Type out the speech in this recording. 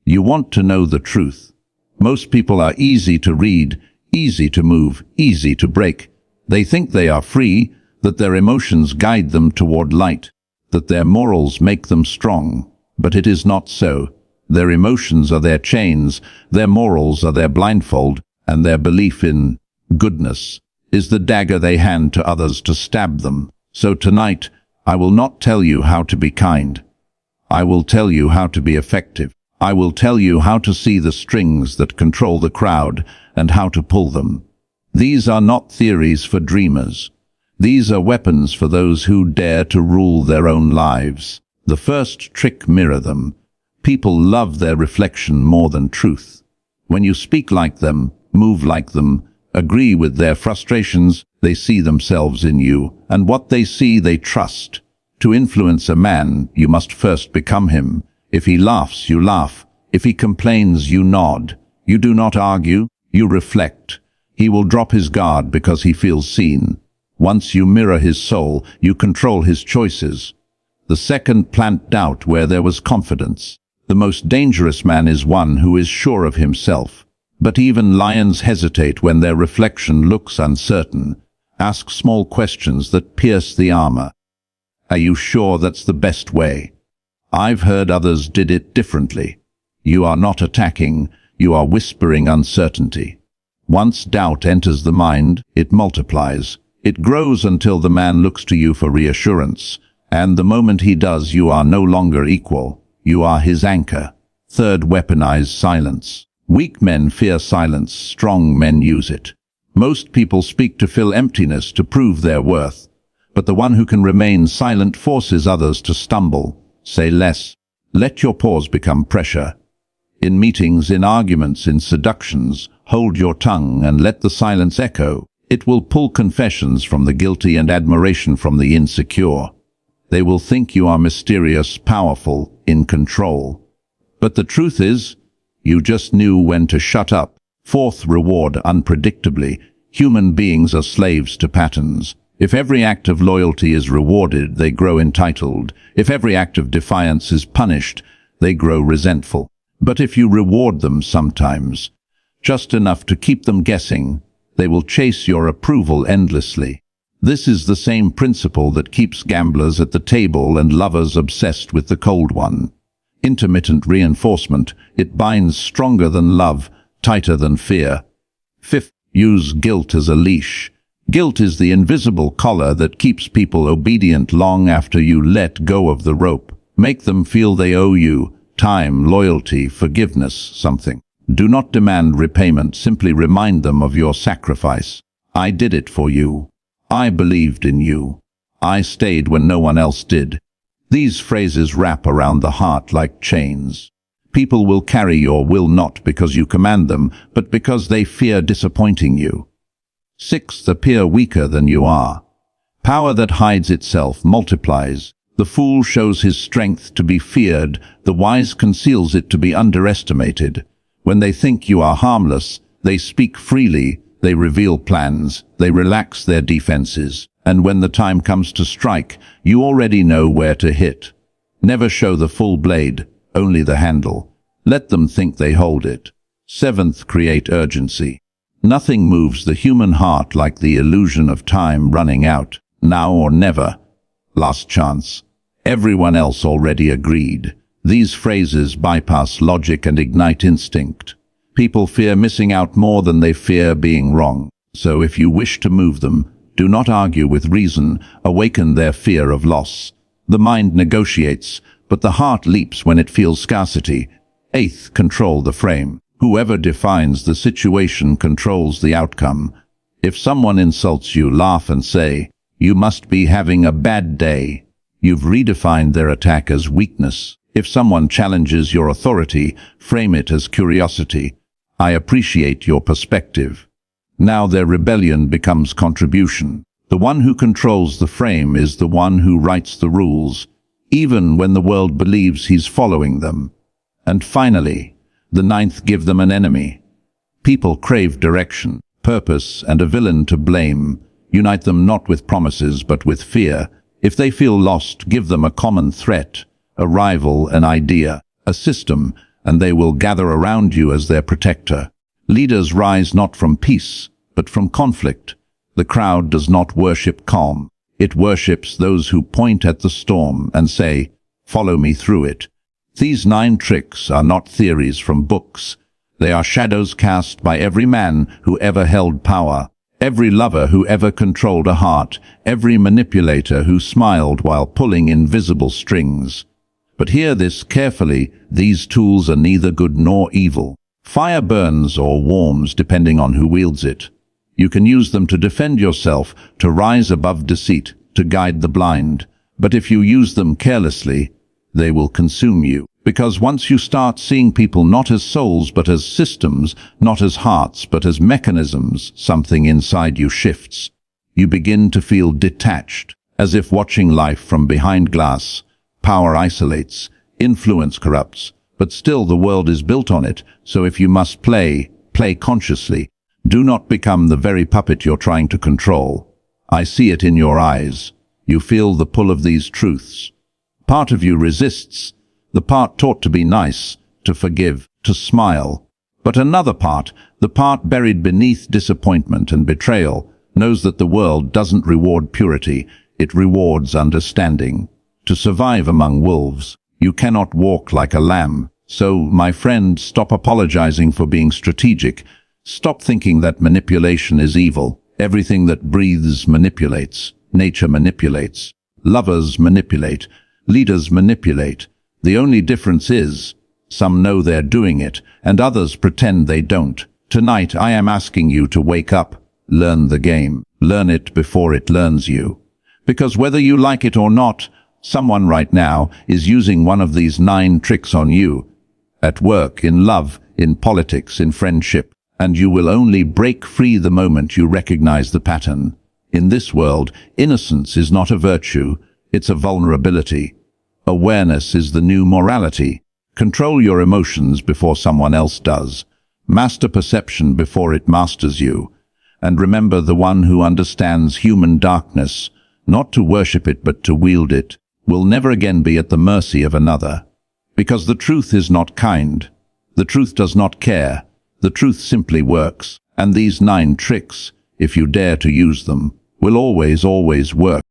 You want to know the truth. Most people are easy to read, easy to move, easy to break. They think they are free, that their emotions guide them toward light, that their morals make them strong. But it is not so. Their emotions are their chains, their morals are their blindfold, and their belief in goodness is the dagger they hand to others to stab them. So tonight, I will not tell you how to be kind. I will tell you how to be effective. I will tell you how to see the strings that control the crowd and how to pull them. These are not theories for dreamers. These are weapons for those who dare to rule their own lives. The first trick: mirror them. People love their reflection more than truth. When you speak like them, move like them, agree with their frustrations, they see themselves in you, and what they see they trust. To influence a man, you must first become him. If he laughs, you laugh. If he complains, you nod. You do not argue, you reflect. He will drop his guard because he feels seen. Once you mirror his soul, you control his choices. The second: plant doubt where there was confidence. The most dangerous man is one who is sure of himself. But even lions hesitate when their reflection looks uncertain. Ask small questions that pierce the armor. Are you sure that's the best way? I've heard others did it differently. You are not attacking, you are whispering uncertainty. Once doubt enters the mind, it multiplies. It grows until the man looks to you for reassurance. And the moment he does, you are no longer equal. You are his anchor. Third: weaponize silence. Weak men fear silence, strong men use it. Most people speak to fill emptiness, to prove their worth. But the one who can remain silent forces others to stumble. Say less. Let your pause become pressure. In meetings, in arguments, in seductions, hold your tongue and let the silence echo. It will pull confessions from the guilty and admiration from the insecure. They will think you are mysterious, powerful, in control. But the truth is, you just knew when to shut up. Fourth: reward unpredictably. Human beings are slaves to patterns. If every act of loyalty is rewarded, they grow entitled. If every act of defiance is punished, they grow resentful. But if you reward them sometimes, just enough to keep them guessing, they will chase your approval endlessly. This is the same principle that keeps gamblers at the table and lovers obsessed with the cold one. Intermittent reinforcement. It binds stronger than love, tighter than fear. Fifth: use guilt as a leash. Guilt is the invisible collar that keeps people obedient long after you let go of the rope. Make them feel they owe you time, loyalty, forgiveness, something. Do not demand repayment, simply remind them of your sacrifice. I did it for you. I believed in you. I stayed when no one else did. These phrases wrap around the heart like chains. People will carry your will not because you command them, but because they fear disappointing you. Sixth: appear weaker than you are. Power that hides itself multiplies. The fool shows his strength to be feared, the wise conceals it to be underestimated. When they think you are harmless, they speak freely, they reveal plans, they relax their defenses, and when the time comes to strike, you already know where to hit. Never show the full blade, only the handle. Let them think they hold it. Seventh: create urgency. Nothing moves the human heart like the illusion of time running out, now or never. Last chance. Everyone else already agreed. These phrases bypass logic and ignite instinct. People fear missing out more than they fear being wrong. So if you wish to move them, do not argue with reason, awaken their fear of loss. The mind negotiates, but the heart leaps when it feels scarcity. Eighth: control the frame. Whoever defines the situation controls the outcome. If someone insults you, laugh and say, "You must be having a bad day." You've redefined their attack as weakness. If someone challenges your authority, frame it as curiosity. "I appreciate your perspective." Now their rebellion becomes contribution. The one who controls the frame is the one who writes the rules, even when the world believes he's following them. And finally, the ninth: give them an enemy. People crave direction, purpose, and a villain to blame. Unite them not with promises, but with fear. If they feel lost, give them a common threat, a rival, an idea, a system, and they will gather around you as their protector. Leaders rise not from peace, but from conflict. The crowd does not worship calm. It worships those who point at the storm and say, "Follow me through it." These 9 tricks are not theories from books. They are shadows cast by every man who ever held power, every lover who ever controlled a heart, every manipulator who smiled while pulling invisible strings. But hear this carefully, these tools are neither good nor evil. Fire burns or warms depending on who wields it. You can use them to defend yourself, to rise above deceit, to guide the blind. But if you use them carelessly, they will consume you. Because once you start seeing people not as souls but as systems, not as hearts but as mechanisms, something inside you shifts. You begin to feel detached, as if watching life from behind glass. Power isolates, influence corrupts, but still the world is built on it, so if you must play consciously. Do not become the very puppet you're trying to control. I see it in your eyes. You feel the pull of these truths. Part of you resists, the part taught to be nice, to forgive, to smile. But another part, the part buried beneath disappointment and betrayal, knows that the world doesn't reward purity, it rewards understanding. To survive among wolves, you cannot walk like a lamb. So, my friend, stop apologizing for being strategic. Stop thinking that manipulation is evil. Everything that breathes manipulates. Nature manipulates. Lovers manipulate. Leaders manipulate. The only difference is, some know they're doing it, and others pretend they don't. Tonight I am asking you to wake up, learn the game, learn it before it learns you. Because whether you like it or not, someone right now is using one of these 9 tricks on you. At work, in love, in politics, in friendship. And you will only break free the moment you recognize the pattern. In this world, innocence is not a virtue, it's a vulnerability. Awareness is the new morality. Control your emotions before someone else does. Master perception before it masters you. And remember, the one who understands human darkness, not to worship it but to wield it, will never again be at the mercy of another. Because the truth is not kind. The truth does not care. The truth simply works. And these 9 tricks, if you dare to use them, will always work.